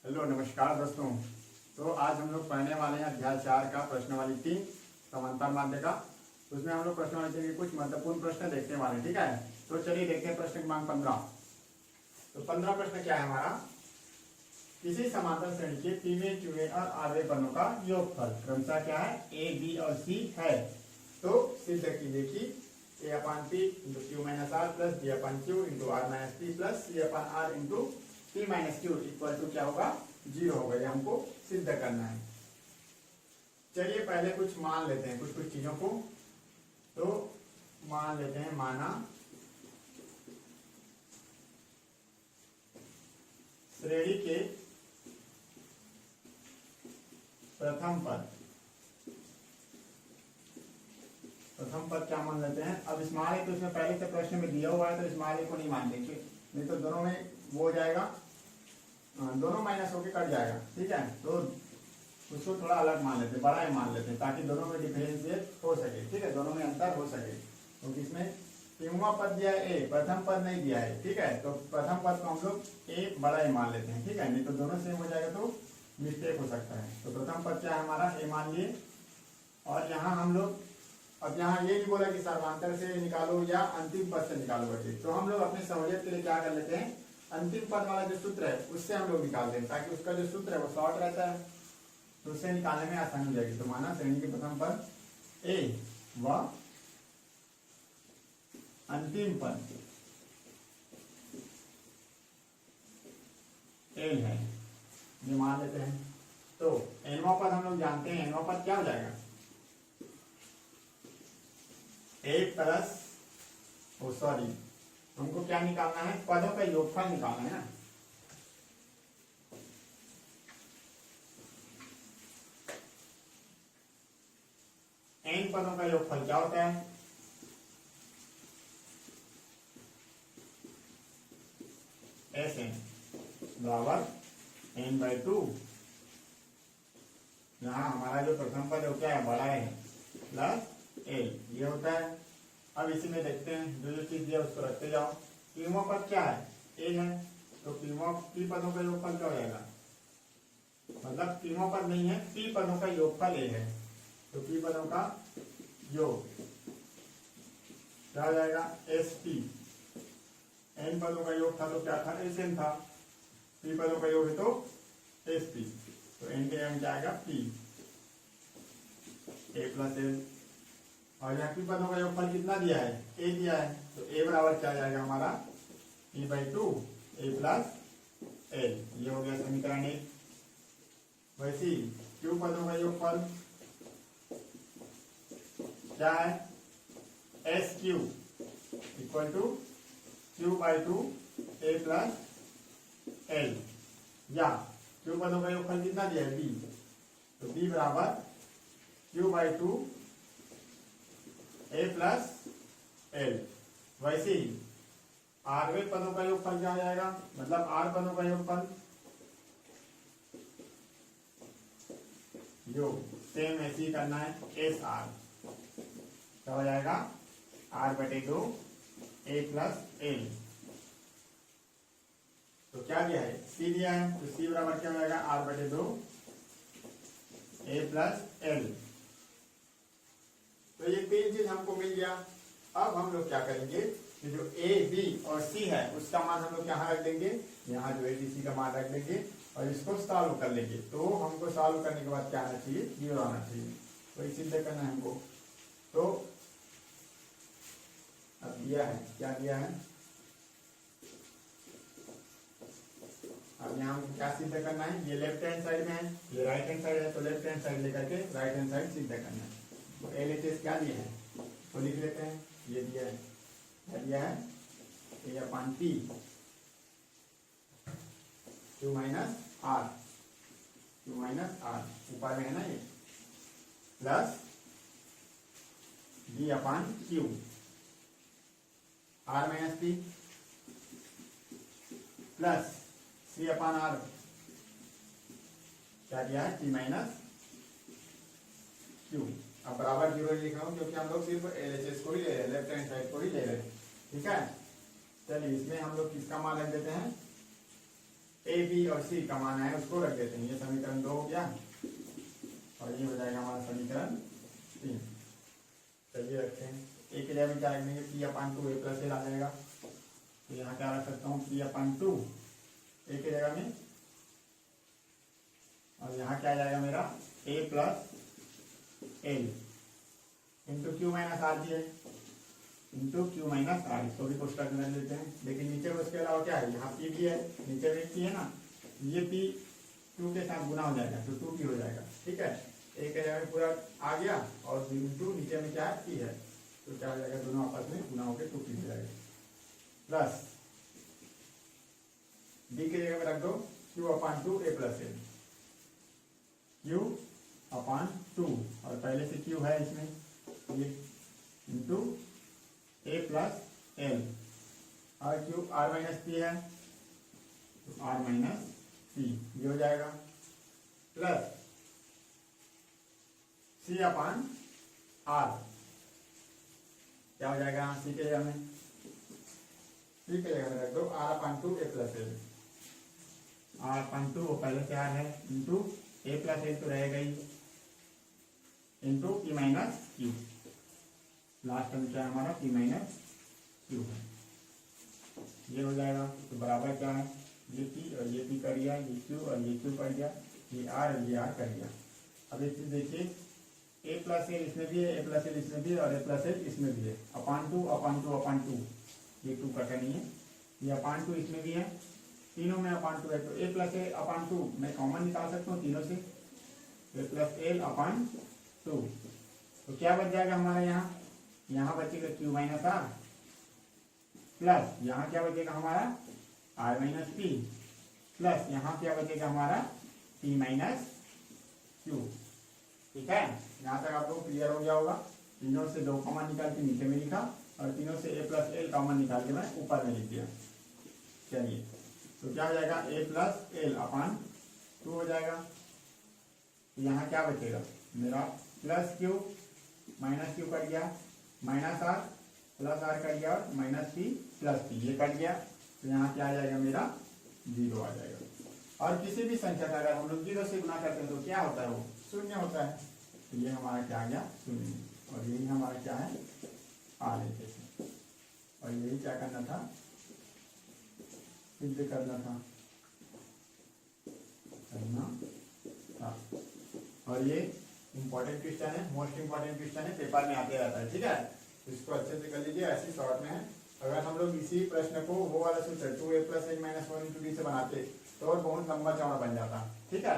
Hello नमस्कार दोस्तों। तो आज हम लोग पढ़ने वाले हैं अध्याय 4 का प्रश्नावली 3 समांतर माध्य का। उसमें हम लोग प्रश्नावली 3 के कुछ महत्वपूर्ण प्रश्न देखने वाले हैं। ठीक है, तो चलिए देखते हैं प्रश्न क्रमांक 15। तो 15 प्रश्न क्या है हमारा, किसी समांतर श्रेणी के पीवें क्यूवें और आरवें पदों का योगफल क्रमशः क्या है, ए बी और सी है। तो सिद्ध कीजिए कि A upon P into Q minus R plus B upon Q into R minus P plus C upon R into P minus Q equal to क्या होगा, 0 होगा। ये हमको सिद्ध करना है। चलिए पहले कुछ मान लेते हैं, कुछ चीजों को। तो मान लेते हैं, माना श्रेणी के प्रथम पद क्या मान लेते हैं। अब स्मॉल ए तो इसमें पहले से प्रश्न में दिया हुआ है, तो स्मॉल ए को नहीं मान देंगे, नहीं तो दोनों में वो हो जाएगा, दोनों माइनस होके कट जाएगा। ठीक है, तो उसको थोड़ा अलग मान लेते हैं, बड़ा ए मान लेते हैं, ताकि दोनों में डिफरेंशिएट हो सके। ठीक है, दोनों में अंतर हो सके। तो इसमें तीनवा पद दिया है ए, प्रथम पद नहीं दिया है। ठीक है, तो प्रथम पद को हम लोग ए बड़ा ए मान लेते हैं। ठीक है, नहीं तो दोनों सेम हो जाएगा तो मिस्टेक हो सकता है। तो प्रथम पद क्या है हमारा, ए मान लिए। और यहाँ हम लोग, अब यहाँ ये नहीं बोला कि सर्वांतर से निकालो या अंतिम पद से निकालो बच्चे, तो हम लोग अपनी सहूलियत के लिए क्या कर लेते हैं, अंतिम पद वाला जो सूत्र है उससे हम लोग निकालते हैं, ताकि उसका जो सूत्र है वो शॉर्ट रहता है, तो उससे निकालने में आसानी हो जाएगी। तो माना श्रेणी के प्रथम पद ए व अंतिम पद एल है, ये मान लेते हैं। तो एनवा पद हम लोग जानते हैं, एनवा पद क्या हो जाएगा, ए प्लस हमको क्या निकालना है, पदों का योगफल निकालना है ना। एन पदों का योगफल क्या होता है, एस एन बराबर एन बाई 2। यहाँ हमारा जो प्रथम पद है वो क्या है, बड़ा है, प्लस एल, ये होता है। अब इसी में देखते हैं, जो चीज दिया उसको रखते जाओ। पीमो पद क्या है, ए है, तो पी पदों का योगफल क्या हो जाएगा, मतलब पीमो पद नहीं है, पी पदों का योगफल ए है, तो पी पदों का योग क्या हो जाएगा, एस पी। एन पदों का योग था तो क्या था, एस एन था, पी पदों का योग है तो एस पी, तो एन के एम क्या आएगा, पी ए प्लस एल। और यहाँ पी पदों का योगफल कितना दिया है, ए दिया है, तो ए बराबर क्या जाएगा हमारा, P by 2 A plus L, ये हो गया समीकरण 1। वैसे क्यू पदों का योगफल क्या है, S Q equal to Q by 2 A plus L, या क्यू पदों का योगफल कितना दिया है, बी, तो बी बराबर Q by 2 A plus L. वैसे ही आरवें पदों का योगफल क्या हो जाएगा, मतलब आर पदों का योगफल योग सेम ऐसे ही करना है, एस आर क्या हो जाएगा, आर बटे 2 ए प्लस एल। तो क्या दिया है, सी दिया है, तो सी बराबर क्या हो जाएगा, आर बटे 2 ए प्लस एल। तो ये तीन चीज हमको मिल गया। अब हम लोग क्या करेंगे कि जो ए बी और सी है उसका मान हम लोग यहाँ रख देंगे, यहाँ जो ए बी सी का मान रख देंगे और इसको सॉल्व कर लेंगे। तो हमको सॉल्व करने के बाद क्या आना चाहिए, 0 आना चाहिए। तो ये सिद्ध करना है हमको। तो अब दिया है, क्या दिया है, अब यहाँ हमको क्या सिद्ध करना है, ये लेफ्ट हैंड साइड में है, ये राइट हैंड साइड है, तो लेफ्ट हैंड साइड लेकर के राइट हैंड साइड सिद्ध करना है। तो एलएचएस क्या दिए हैं तो लिख लेते हैं, ये दिया है, क्या दिया है, A upon P Q minus R, ऊपर में है ना ये, plus B upon Q R minus P plus C upon R, क्या दिया है, पी माइनस क्यू। अब बराबर 0 लिख रहा हूं क्योंकि हम लोग सिर्फ एलएचएस को ही ले रहे हैं, लेफ्ट हैंड साइड को ही ले रहे हैं। ठीक है, चलिए इसमें हम लोग किसका मान रख देते हैं, ए बी और सी का मान है उसको रख देते हैं। ये समीकरण 2 हो गया और ये हो जाएगा हमारा समीकरण 3। चलिए रखते हैं। ए के लिए हम क्या रखेंगे, P upon two A plus L आ जाएगा। तो यहाँ क्या रख सकता हूँ, पी अपान टू ए की जगह में, और यहाँ क्या आ जाएगा मेरा A plus L into Q minus R दी है, इंटू क्यू माइनस आर। इसको भी पुस्तक में लेते हैं, लेकिन नीचे उसके अलावा क्या है, यहाँ पी भी है, नीचे भी पी है ना, ये पी टू के साथ गुना हो जाएगा तो टू पी हो जाएगा। ठीक है, एक जगह में पूरा आ गया और इंटू नीचे में क्या है, पी है, तो क्या हो जाएगा, दोनों आपस में गुना होकर टू पी हो जाएगा। प्लस डी की जगह में रख दो Q upon two A plus L, Q upon two, और पहले से क्यू है इसमें, ये इंटू ए प्लस एल, और क्यू आर माइनस पी है तो आर माइनस पी, ये हो जाएगा। प्लस सी अपान आर, क्या हो जाएगा, सी के जगह में, सी के जगह में रख दो R upon two A plus L, R upon two पहले से आर है, इंटू ए प्लस एल तो रहेगा ही, into P minus Q, last में क्या है हमारा, पी माइनस क्यू है, ये हो जाएगा। तो बराबर क्या है, ये पी और ये पी कर दिया, ये क्यू और ये क्यू कर दिया, ये आर और ये आर कर दिया। अब एक चीज देखिए, ए प्लस एल इसमें भी है, ए प्लस एल इसमें भी है, और ए प्लस एल इसमें भी है, upon two upon two upon two, ये टू कटा नहीं है, ये अपान टू इसमें भी है, तीनों में अपान टू है, तो ए प्लस एल अपान टू मैं कॉमन निकाल सकता हूँ तीनों से, ए प्लस एल अपान टू, तो क्या बच जाएगा हमारा, यहाँ बचेगा क्यू माइनस आर, प्लस यहाँ क्या बचेगा हमारा आर माइनस पी, प्लस यहाँ क्या बचेगा हमारा पी माइनस क्यू। ठीक है, यहाँ तक आप लोग क्लियर हो गया होगा। तीनों से दो कॉमन निकाल के नीचे में लिखा, और तीनों से ए प्लस एल कॉमन निकाल के मैं ऊपर में लिख दिया। चलिए, तो क्या हो जाएगा, A plus L upon two हो जाएगा। यहाँ क्या बचेगा मेरा, plus Q minus Q cut गया, minus R plus R cut गया, और माइनस पी प्लस पी ये कट गया, तो यहाँ क्या आ जाएगा मेरा, जीरो आ जाएगा। और किसी भी संख्या का अगर हम लोग जीरो से गुना करते हैं तो क्या होता है, वो शून्य होता है, तो ये हमारा क्या आ गया, शून्य, और यही हमारा क्या है, आर है जैसे, और यही क्या करना था, सिद्ध करना था, और ये इंपॉर्टेंट क्वेश्चन है, मोस्ट इंपॉर्टेंट क्वेश्चन है, पेपर में आते रहता है। ठीक है, तो इसको अच्छे से कर लीजिए, ऐसी शॉर्ट में है। अगर हम लोग इसी प्रश्न को वो वाला सूत्र two A plus L minus one into B से बनाते तो और बहुत लंबा चौड़ा बन जाता। ठीक है,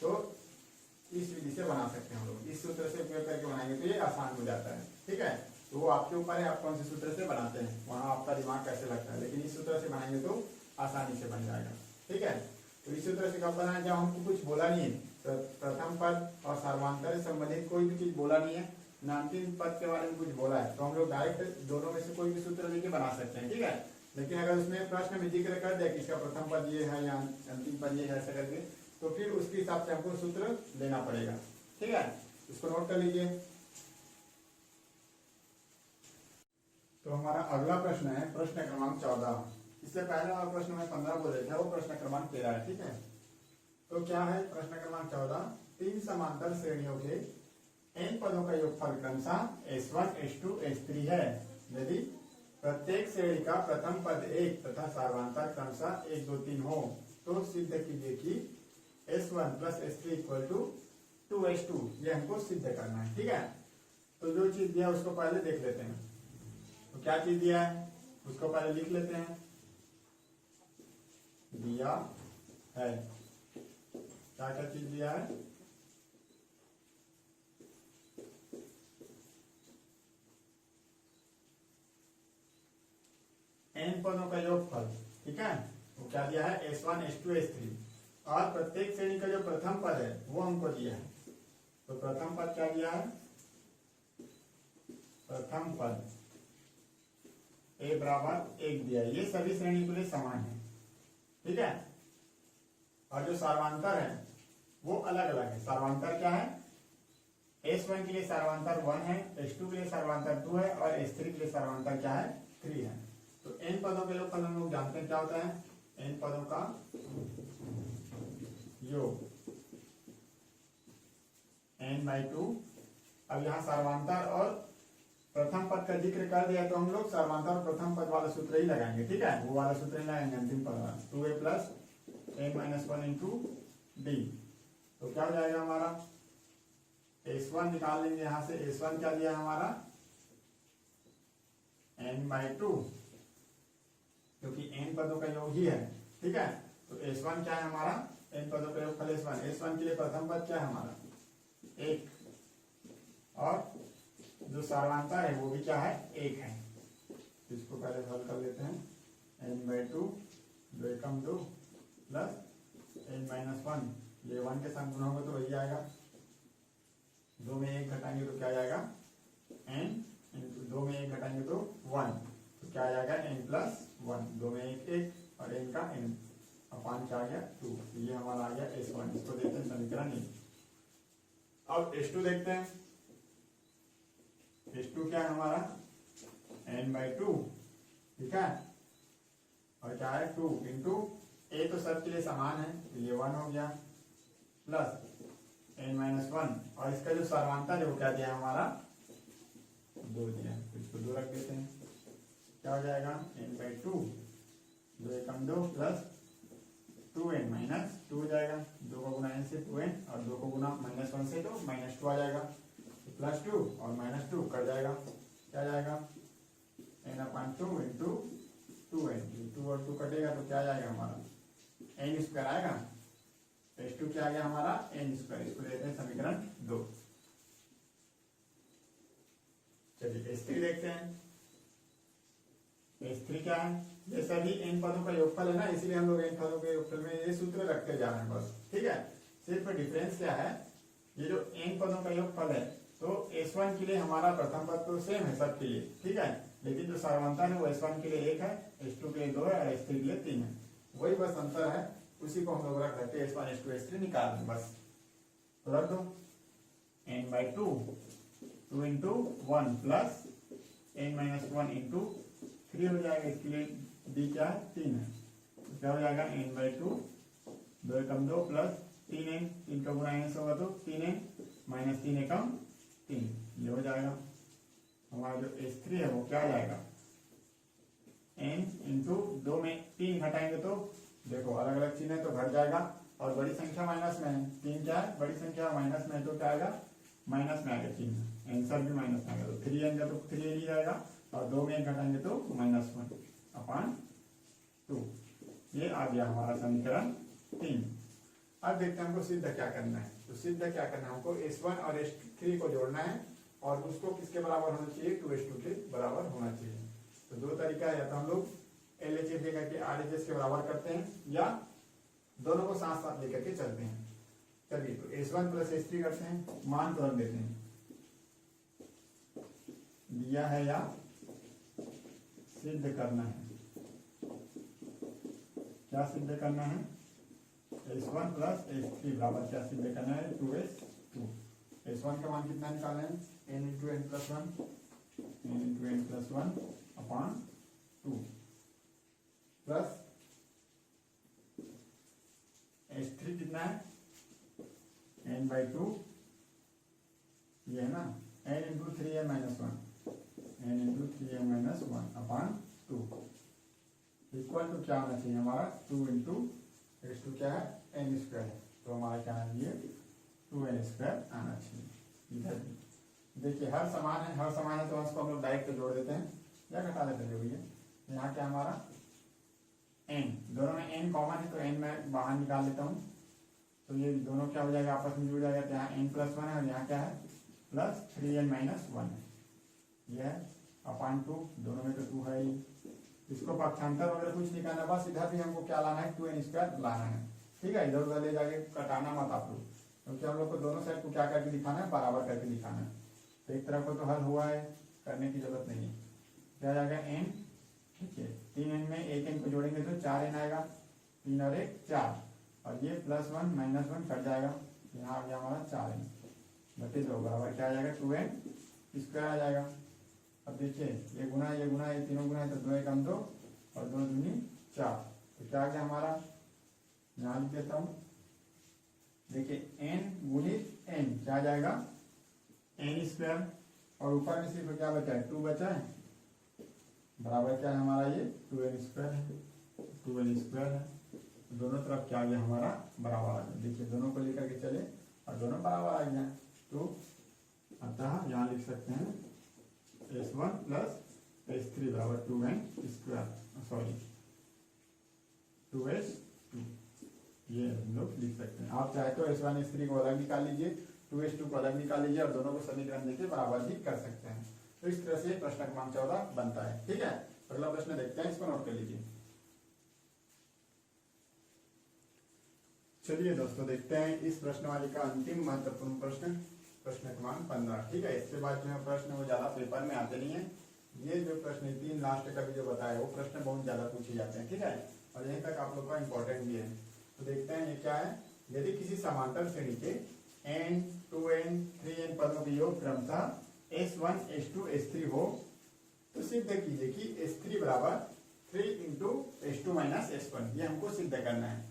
तो इस विधि से बना सकते हैं हम लोग, इस सूत्र से उपयोग करके बनाएंगे तो ये आसान हो जाता है। ठीक है, तो वो आपके ऊपर है, आप कौन से सूत्र से बनाते हैं, वहाँ आपका दिमाग कैसे लगता है, लेकिन इस सूत्र से बनाएंगे तो आसानी से बन जाएगा। ठीक है, तो इस सूत्र से कब बनाया, जब हमको कुछ बोला नहीं है, तो प्रथम पद और सर्वांतर से संबंधित कोई भी चीज बोला नहीं है, ना अंतिम पद के बारे में कुछ बोला है, तो हम लोग डायरेक्ट दोनों में से कोई भी सूत्र लेके बना सकते हैं। ठीक है, लेकिन अगर उसमें प्रश्न में जिक्र कर दिया कि इसका प्रथम पद ये है या अंतिम पद ये है ऐसा करके, तो फिर उसके हिसाब से हमको सूत्र लेना पड़ेगा। ठीक है, इसको नोट कर लीजिए। तो हमारा अगला प्रश्न है प्रश्न क्रमांक 14। इससे पहले वाला प्रश्न में 15 बोले थे, वो प्रश्न क्रमांक 13 है। ठीक है, तो क्या है प्रश्न क्रमांक 14, तीन समांतर श्रेणियों के n पदों का योगफल क्रमशः S1, S2, S3 है। यदि प्रत्येक श्रेणी का प्रथम पद एक तथा सर्वांतर क्रमशः 1, 2, 3 हो, तो सिद्ध कीजिए कि S1 plus S3 equal to 2S2, ये हमको सिद्ध करना है। ठीक है, तो जो चीज दिया उसको पहले देख लेते हैं। तो क्या चीज दिया है उसको पहले लिख लेते हैं। दिया है, क्या क्या चीज दिया है, n पदों का योगफल। ठीक है, वो क्या दिया है, S1, S2, S3, और प्रत्येक श्रेणी का जो प्रथम पद है वो हमको दिया है। तो प्रथम पद क्या दिया है, प्रथम पद a बराबर 1 दिया है, ये सभी श्रेणी के लिए समान है। ठीक है, और जो सर्वांतर है वो अलग अलग है। सर्वांतर क्या है, S1 के लिए सर्वांतर 1 है, S2 के लिए सर्वांतर 2 है, और S3 के लिए सर्वांतर क्या है, 3 है। तो n पदों के योगफल हम लोग जानते हैं क्या होता है, n पदों का योग n/2। अब यहाँ सर्वांतर और प्रथम पद का जिक्र कर दिया तो हम लोग सर्वांतर और प्रथम पद वाला सूत्र ही लगाएंगे, ठीक है, वो वाला सूत्र ही लगाएंगे अंतिम पद वाला 2a plus n-1 into D. तो क्या हो जाएगा हमारा s1 निकाल लेंगे यहाँ से। s1 क्या दिया हमारा n/2, क्योंकि n पदों का योग ही है, ठीक है। तो s1 क्या है हमारा n पदों का योग s1। s1 के लिए प्रथम पद क्या है हमारा 1, और जो सर्वांतर है वो भी क्या है 1 है। तो इसको पहले हल कर लेते हैं। n/2 2 एकम 2 प्लस n-1, ये 1 के साथ गुना होगा तो वही आएगा। 2 में 1 घटाएंगे तो क्या आ जाएगा n, 2 में 1 घटाएंगे तो 1, तो क्या आ जाएगा n+1। 2 में 1 1 और n का n अपान क्या आ गया 2। ये हमारा आ गया s1। इसको देखते हैं समीकरण 1। अब s2 देखते हैं। s2 क्या है हमारा n/2, ठीक है, और क्या है 2 इंटू a तो सबके लिए समान है तो ये 1 हो गया प्लस n-1, और इसका जो सर्वांतर है वो क्या दिया हमारा 2 दिया, तो इसको 2 रख देते हैं। क्या हो जाएगा n/2 2 एकम 2 प्लस 2n-2 हो जाएगा। 2 को गुना n से 2n और 2 को गुना -1 से तो -2 आ जाएगा। तो +2 और -2 कट जाएगा, क्या जाएगा n/2 इंटू 2n। 2 और 2 कटेगा तो क्या आ जाएगा हमारा n² आएगा। s2 क्या आ गया हमारा n²। इसको देते हैं समीकरण 2। चलिए s3 देखते हैं। s3 क्या है, ये सभी n पदों का योगफल है ना, इसीलिए हम लोग n पदों के योगफल में ये सूत्र रखते जा रहे हैं बस, ठीक है। सिर्फ डिफरेंस क्या है, ये जो n पदों का योगफल है तो s1 के लिए हमारा प्रथम पद तो सेम है सबके लिए, ठीक है, लेकिन जो सर्वांतर है वो s1 के लिए 1 है, s2 के लिए 2 है और s3 के लिए 3 है। वही बस अंतर है, उसी को हम लोग रख रहे हैं। s1 s2 s3 निकाल दें बस। तो रख दो n/2 2 into 1 plus n-1 into 3 हो जाएगा। इसके लिए d क्या है 3 है, तो क्या हो जाएगा n/2 2 एकम 2 प्लस 3n, 3 का गुना n से होगा तो 3n माइनस 3 एकम 3, ये हो जाएगा। हमारा जो s3 है वो क्या आ जाएगा n इंटू 2 में 3 घटाएंगे तो देखो अलग अलग चिन्ह है तो घट जाएगा, और बड़ी संख्या माइनस में है, 3 क्या है बड़ी संख्या माइनस में है तो क्या आएगा माइनस में आएगा चिन्ह, आंसर भी माइनस में आएगा। तो 3n का तो 3n ही जाएगा, और 2 में 1 घटाएंगे तो -1/2। ये आ गया हमारा समीकरण 3। अब देखते हैं हमको सिद्ध क्या करना है। तो सिद्ध क्या करना है, हमको s1 और s3 को जोड़ना है, और उसको किसके बराबर होना चाहिए 2:2 के बराबर होना चाहिए। तो 2 तरीका है, या तो हम लोग LHS लेकर के RHS के बराबर करते हैं, या दोनों को साथ साथ लेकर के चलते हैं। चलिए तो s1 प्लस s3 करते हैं, मान तो रख देते हैं, दिया है या सिद्ध करना है। क्या सिद्ध करना है s1 प्लस s3 बराबर क्या सिद्ध करना है 2s2। s1 का मान कितना निकालना है n into n plus 1 upon 2 plus s3 कितना है n/2, ये है ना n into 3n-1 n into 3n-1 upon 2 equal to क्या होना चाहिए हमारा 2 इंटू s2 क्या है n² है, तो हमारा क्या है ये 2n² आना चाहिए। इधर देखिए हर समान है, हर समान है तो उसको हम लोग डायरेक्ट जोड़ देते हैं या घटा देते हैं जो भी है। यहाँ क्या हमारा n, दोनों में n कॉमन है तो n मैं बाहर निकाल लेता हूँ, तो ये दोनों क्या हो जाएगा आपस में जुड़ जाएगा। तो यहाँ n+1 है और यहाँ क्या है प्लस 3n-1 है, यह है अपॉन 2, दोनों में तो 2 है ही। इसको पक्षांतर वगैरह कुछ नहीं करना, बस इधर भी हमको क्या लाना है 2n² लाना है, ठीक है। इधर उधर ले जाके कटाना मत आप लोग, क्योंकि हम लोग को दोनों साइड को क्या करके दिखाना है बराबर करके दिखाना है। तो एक तरफ को तो हल हुआ है, करने की जरूरत नहीं है। क्या जाएगा n, ठीक है 3n में 1n को जोड़ेंगे तो 4n आएगा, 3 और 1 4, और ये +1 -1 कट जाएगा, यहाँ आ गया हमारा 4n बटे 2 बराबर क्या आ जाएगा 2n² आ जाएगा। अब देखिए ये गुना ये तीनों गुना है तो 2 एकम 2 और 2 दूनी 4, तो क्या आ गया हमारा, यहाँ लिख देता हूँ देखिए एन गुणित एन क्या आ जाएगा, एन स्क्वायर, और ऊपर में सिर्फ क्या बचा है, 2 बचा है, बराबर क्या है हमारा ये 2n स्क्वायर है, 2n स्क्वायर है। दोनों तरफ क्या आ गया हमारा बराबर आ गया। देखिए दोनों को लेकर के चले और दोनों बराबर आ गया, तो अतः यहाँ लिख सकते हैं S1 प्लस S3 बराबर 2n स्क्वायर, सॉरी 2s2, ये हम लोग लिख सकते हैं। आप चाहे तो S1 S3 को अलग निकाल लीजिए, 2s2 को अलग निकाल लीजिए और दोनों को समीकरण देके बराबर भी कर सकते हैं। तो इस तरह से प्रश्न क्रमांक 14 बनता है। ठीक है, अगला प्रश्न देखते हैं, इसको नोट कर लीजिए। चलिए दोस्तों देखते हैं इस प्रश्नवाली का अंतिम महत्वपूर्ण प्रश्न, प्रश्न क्रमांक 15। ठीक है, इसके बाद जो है प्रश्न वो ज्यादा पेपर में आते नहीं है। ये जो प्रश्न 3 लास्ट का भी जो बताया वो प्रश्न बहुत ज्यादा पूछे जाते हैं। ठीक है, और यहीं तक आप लोग का इंपॉर्टेंट भी है। तो देखते हैं ये क्या है। यदि किसी समांतर श्रेणी के n 2n 3n पदों के योग क्रमशः S1 S2 S3 हो तो सिद्ध कीजिए कि S3 बराबर 3 इंटू S2 माइनस S1, ये हमको सिद्ध करना है।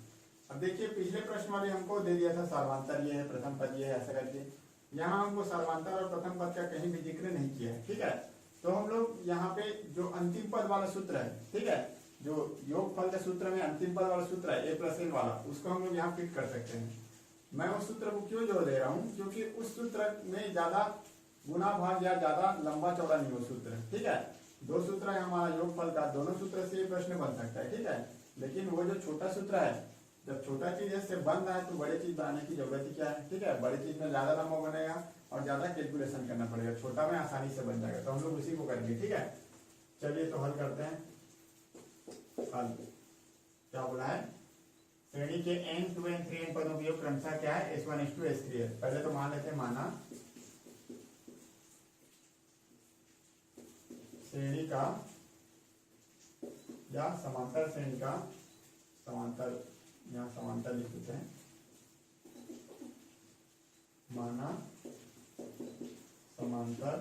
अब देखिए पिछले प्रश्न वाले हमको दे दिया था सार्वंतर ये है, प्रथम पद ये है, ऐसा करके। यहाँ हमको सार्वंतर और प्रथम पद का कहीं भी जिक्र नहीं किया है। ठीक है, तो हम लोग यहाँ पे जो अंतिम पद वाला सूत्र है, ठीक है, जो योगफल के सूत्र में अंतिम पद वाला सूत्र है a + n वाला, उसको हम लोग यहाँ फिट कर सकते हैं। मैं उस सूत्र को क्यों जोड़ दे रहा हूँ, क्योंकि उस सूत्र में ज्यादा गुना भाग या ज्यादा लंबा चौड़ा नहीं हो सूत्र। ठीक है, 2 सूत्र है हमारा योगफल का, दोनों सूत्र से ये प्रश्न बन सकता है। ठीक है, लेकिन वो जो छोटा सूत्र है, जब छोटा चीज से बन रहा है तो बड़े चीज बनाने की जरूरत ही क्या है। ठीक है, बड़ी चीज में ज्यादा लंबा बनेगा और ज्यादा कैलकुलेशन करना पड़ेगा, छोटा में आसानी से बन जाएगा। तो हम लोग उसी को करेंगे। ठीक है, चलिए तो हल करते हैं। हल क्या बोला है, श्रेणी के n 2n 3n पदों के योग क्रमशः क्या है, S1 S2 S3 है। पहले तो मान लेते हैं, माना श्रेणी का या समांतर श्रेणी का, समांतर यहाँ समांतर लिख देते हैं, माना समांतर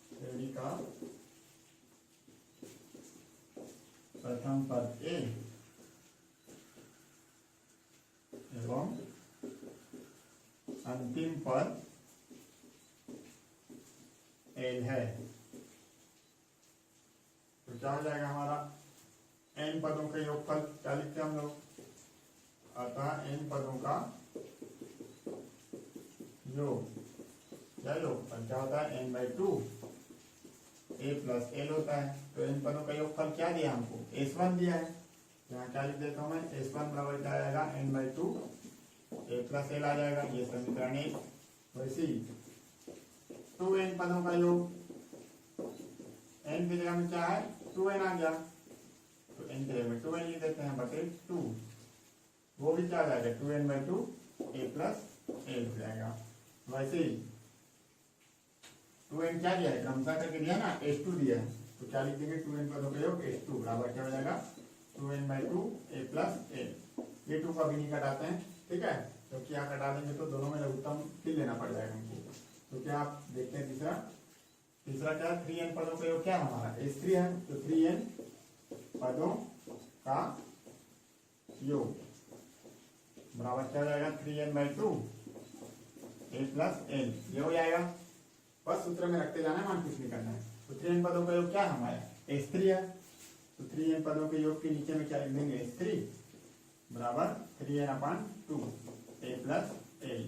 श्रेणी का प्रथम पद A एवं अंतिम पद L है, तो क्या हो जाएगा हमारा n पदों का योगफल क्या लिखते हैं हम लोग, अतः n पदों का योग, क्या योगफल क्या होता है, n/2 a + l होता है। तो इन पदों का योगफल क्या दिया हमको, S1 दिया है। यहाँ क्या लिख देता हूँ मैं, S1 बराबर क्या आएगा, n/2 a + l आ जाएगा, ये समीकरण 1। वैसे ही 2n पदों का योग, n की जगह में क्या है 2n आ गया, तो n की जगह में 2n लिख देते हैं बटे 2, वो भी क्या आ जाएगा 2n/2 a + l हो जाएगा। वैसे ही 2n क्या दिया है, क्रमशः करके दिया ना, S2 दिया है, तो क्या लिख देंगे 2n पदों का योग S2 बराबर क्या हो जाएगा 2n/2 a + l। ये 2 को अभी नहीं घटाते हैं। ठीक है, तो क्या घटा देंगे तो दोनों में लघुत्तम फिर लेना पड़ जाएगा हमको। तो क्या आप देखते हैं, तीसरा क्या है, 3n पदों का योग क्या है हमारा S3 है, तो 3n पदों का योग बराबर क्या हो जाएगा 3n/2 a + l, ये हो जाएगा। बस सूत्र में रखते जाना है, मान कुछ नहीं करना है। तो 3n पदों का योग क्या है हमारा S3 है, तो 3n पदों के योग के नीचे में क्या लिख देंगे S3 बराबर 3n/2 a + l,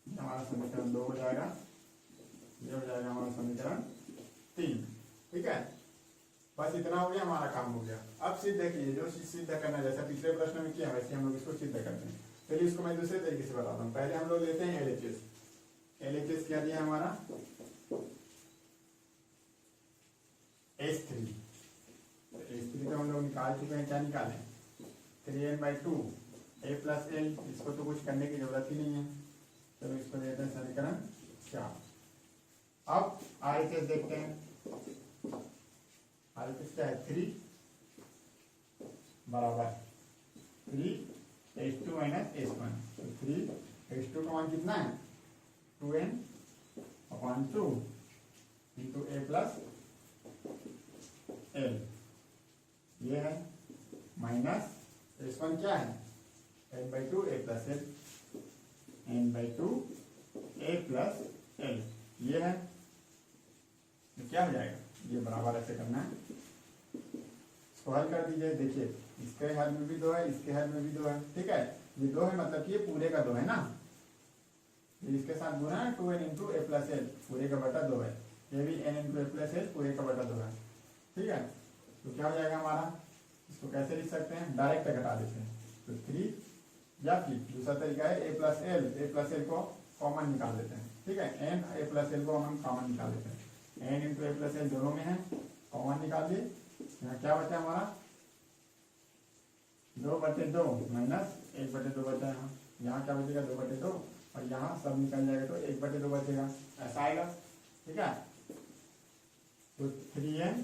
हमारा समीकरण 2 हो जाएगा, ये हो जाएगा हमारा समीकरण 3। ठीक है, बस इतना हो गया, हमारा काम हो गया। अब सिद्ध कीजिए, जो सिद्ध करना है, जैसा पिछले प्रश्न में किया वैसे हम लोग इसको सिद्ध करते हैं। चलिए इसको मैं दूसरे तरीके से बताता हूँ। पहले हम लोग लेते हैं LHS क्या दिया हमारा S3, तो S3 तो हम लोग निकाल चुके हैं, क्या निकालें 3n/2 a + l, इसको तो कुछ करने की जरूरत ही नहीं है। चलो इसको देते हैं समीकरण 4। अब RHS देखते हैं, RHS क्या है 3 बराबर 3s2 - s1, तो 3s2 का मान कितना है 2n/2 इंटू a + l, ये है, माइनस S1 क्या है n/2 a plus L, n/2 a plus L, ये है। तो क्या हो जाएगा, ये बराबर ऐसे करना है, इसको हल कर दीजिए। देखिए इसके हल में भी 2 है, इसके हल में भी 2 है, ठीक है। ये 2 है मतलब कि ये पूरे का 2 है ना, ये इसके साथ गुना है 2n into A plus L, पूरे का बटा 2 है। ये भी n into A plus L, पूरे का बटा 2 है, ठीक है। तो क्या हो जाएगा हमारा, इसको कैसे लिख सकते हैं, डायरेक्ट घटा देते हैं। तो 3, या फिर दूसरा तरीका है ए प्लस एल को कॉमन निकाल देते हैं, ठीक है। n ए प्लस एल को हम कॉमन निकाल देते हैं, n into A plus L दोनों में है, कॉमन निकाल दिए। यहाँ क्या बचा हमारा, 2/2 माइनस 1/2 बचा है। यहाँ क्या बचेगा, 2/2, और यहाँ सब निकल जाएगा तो 1/2 बचेगा, ऐसा आएगा, ठीक है। तो 3n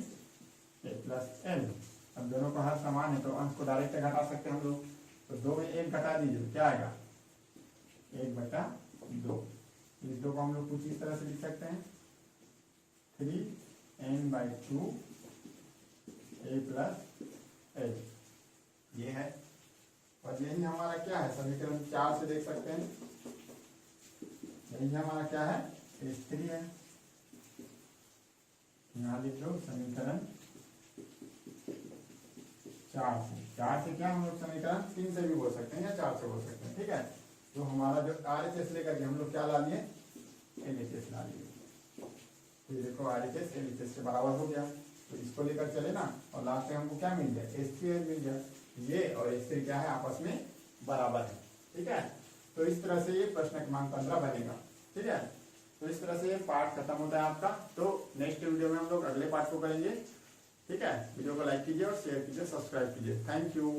ए प्लस एल, अब दोनों का हर समान है तो अंश को डायरेक्ट घटा सकते हैं हम लोग। तो 2 में 1 घटा दीजिए, क्या आएगा, 1/2। इस 2 को हम लोग कुछ इस तरह से लिख सकते हैं, 3n/2 a प्लस एल, ये है। और यही हमारा क्या है, समीकरण 4 से देख सकते हैं, यही हमारा क्या है, S3 है। यहाँ लिख लो समीकरण 4 से क्या हम लोग समीकरण 3 से भी बोल सकते हैं या 4 से बोल सकते हैं, ठीक है। तो हमारा जो RHS लेकर के हम लोग क्या ला लिए, LHS ला लिए। तो ये देखो RHS LHS के बराबर हो गया, तो इसको लेकर चले ना, और लास्ट में हमको क्या मिल गया, S3 मिल गया। ये और S3 क्या है, आपस में बराबर है, ठीक है। तो इस तरह से ये प्रश्न क्रमांक 15 बनेगा, ठीक है। तो इस तरह से ये पार्ट खत्म होता है आपका। तो नेक्स्ट वीडियो में हम लोग अगले पार्ट को करेंगे, ठीक है। वीडियो को लाइक कीजिए और शेयर कीजिए, सब्सक्राइब कीजिए। Thank you.